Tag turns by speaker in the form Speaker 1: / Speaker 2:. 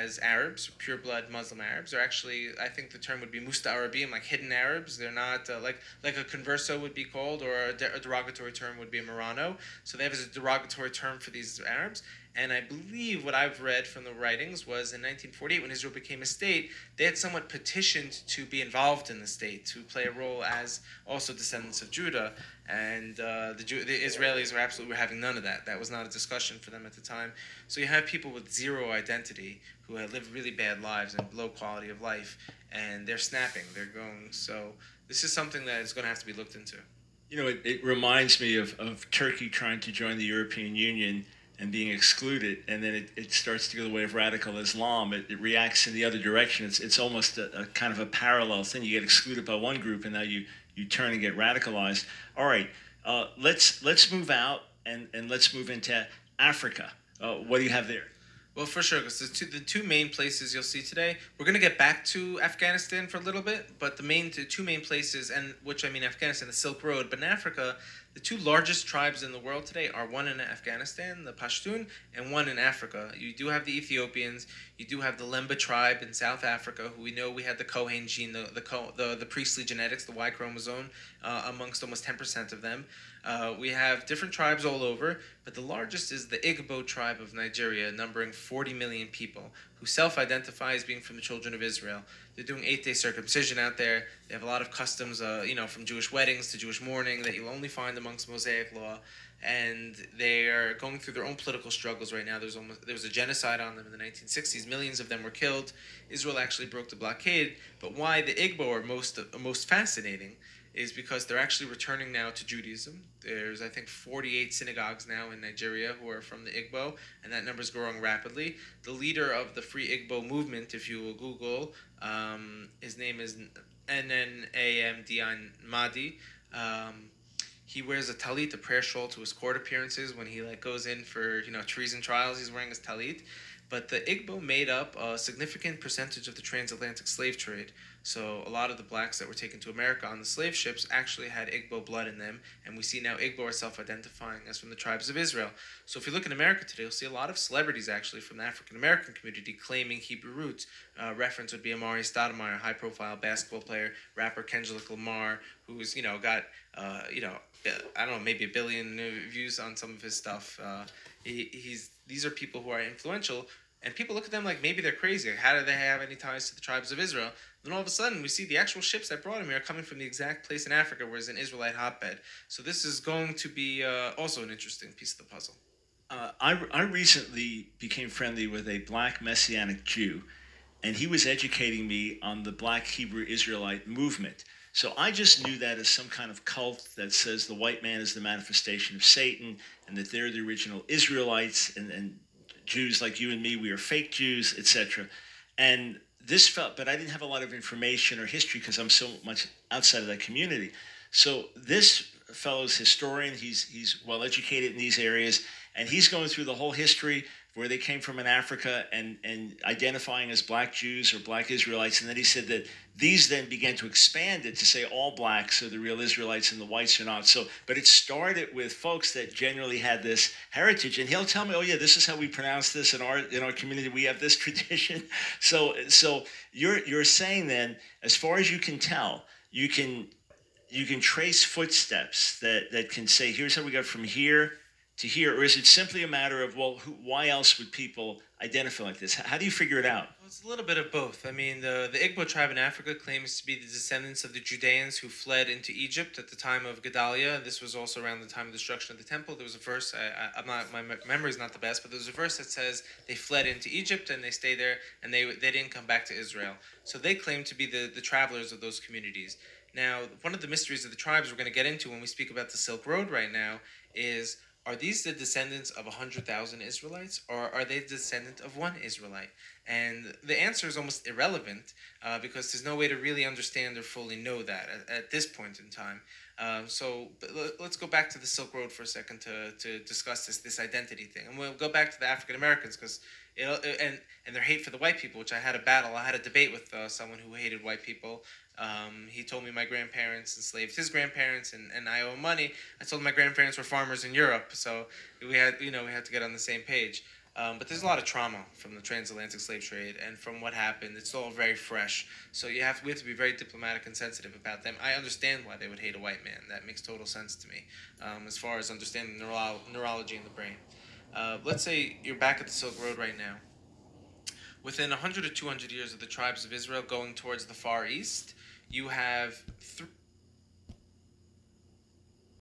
Speaker 1: as Arabs, pure-blood Muslim Arabs. They're actually, I think the term would be Musta'arabim, like hidden Arabs. They're not like a converso would be called, or a derogatory term would be a Marrano. So they have as a derogatory term for these Arabs. And I believe what I've read from the writings was in 1948, when Israel became a state, they had somewhat petitioned to be involved in the state, to play a role as also descendants of Judah. And the Israelis were having none of that. That was not a discussion for them at the time. So you have people with zero identity who have lived really bad lives and low quality of life, and they're snapping. They're going. So this is something that is going to have to be looked into.
Speaker 2: You know, it reminds me of Turkey trying to join the European Union and being excluded, and then it starts to go the way of radical Islam. It reacts in the other direction. It's almost a kind of a parallel thing. You get excluded by one group, and now you turn and get radicalized. All right, let's move out and let's move into Africa. What do you have there?
Speaker 1: Well, for sure, because the two main places you'll see today, we're going to get back to Afghanistan for a little bit, but the two main places, and which I mean Afghanistan, the Silk Road, but in Africa, the two largest tribes in the world today are one in Afghanistan, the Pashtun, and one in Africa. You do have the Ethiopians, you do have the Lemba tribe in South Africa, who we had the Cohen gene, the priestly genetics, the Y chromosome, amongst almost 10% of them. We have different tribes all over, but the largest is the Igbo tribe of Nigeria, numbering 40 million people, who self-identify as being from the children of Israel. They're doing 8-day circumcision out there. They have a lot of customs, from Jewish weddings to Jewish mourning that you'll only find amongst Mosaic law. And they are going through their own political struggles right now. There was a genocide on them in the 1960s. Millions of them were killed. Israel actually broke the blockade. But why the Igbo are most fascinating is because they're actually returning now to Judaism. There's, I think, 48 synagogues now in Nigeria who are from the Igbo, and that number is growing rapidly. The leader of the Free Igbo movement, if you will Google, his name is Nnamdi Mahdi. He wears a talit, a prayer shawl, to his court appearances when he goes in for treason trials. He's wearing his talit. But the Igbo made up a significant percentage of the transatlantic slave trade. So a lot of the blacks that were taken to America on the slave ships actually had Igbo blood in them. And we see now Igbo are self-identifying as from the tribes of Israel. So if you look in America today, you'll see a lot of celebrities actually from the African-American community claiming Hebrew roots. Reference would be Amari Stoudemire, high-profile basketball player, rapper Kendrick Lamar, who's, got, I don't know, maybe 1 billion views on some of his stuff. These are people who are influential, and people look at them like maybe they're crazy. How do they have any ties to the tribes of Israel? Then all of a sudden, we see the actual ships that brought him here are coming from the exact place in Africa where it's an Israelite hotbed. So this is going to be also an interesting piece of the puzzle.
Speaker 2: I recently became friendly with a black Messianic Jew, and he was educating me on the Black Hebrew Israelite movement. So I just knew that as some kind of cult that says the white man is the manifestation of Satan, and that they're the original Israelites, and Jews like you and me, we are fake Jews, etc. And this felt, but I didn't have a lot of information or history because I'm so much outside of that community. So this fellow's historian, he's well educated in these areas, and he's going through the whole history where they came from in Africa and identifying as black Jews or black Israelites. And then he said that these then began to expand it to say all blacks are the real Israelites and the whites are not. So, but it started with folks that generally had this heritage. And he'll tell me, oh yeah, this is how we pronounce this in our community. We have this tradition. So you're saying then, as far as you can tell, you can trace footsteps that can say, here's how we got from here to here, or is it simply a matter of, well, why else would people identify like this? How do you figure it out?
Speaker 1: Well, it's a little bit of both. I mean, the Igbo tribe in Africa claims to be the descendants of the Judeans who fled into Egypt at the time of Gedaliah. This was also around the time of the destruction of the temple. There was a verse, my memory's not the best, but there's a verse that says they fled into Egypt and they stayed there and they didn't come back to Israel. So they claim to be the travelers of those communities. Now, one of the mysteries of the tribes we're going to get into when we speak about the Silk Road right now is, are these the descendants of 100,000 Israelites, or are they the descendant of one Israelite? And the answer is almost irrelevant because there's no way to really understand or fully know that at this point in time. So let's go back to the Silk Road for a second to discuss this identity thing. And we'll go back to the African Americans because and their hate for the white people, which I had a debate with someone who hated white people. He told me my grandparents enslaved his grandparents, and I owe him money. I told him my grandparents were farmers in Europe, so we had to get on the same page. But there's a lot of trauma from the transatlantic slave trade and from what happened. It's all very fresh. So we have to be very diplomatic and sensitive about them. I understand why they would hate a white man. That makes total sense to me, as far as understanding neurology in the brain. Let's say you're back at the Silk Road right now. Within 100 or 200 years of the tribes of Israel going towards the Far East, you have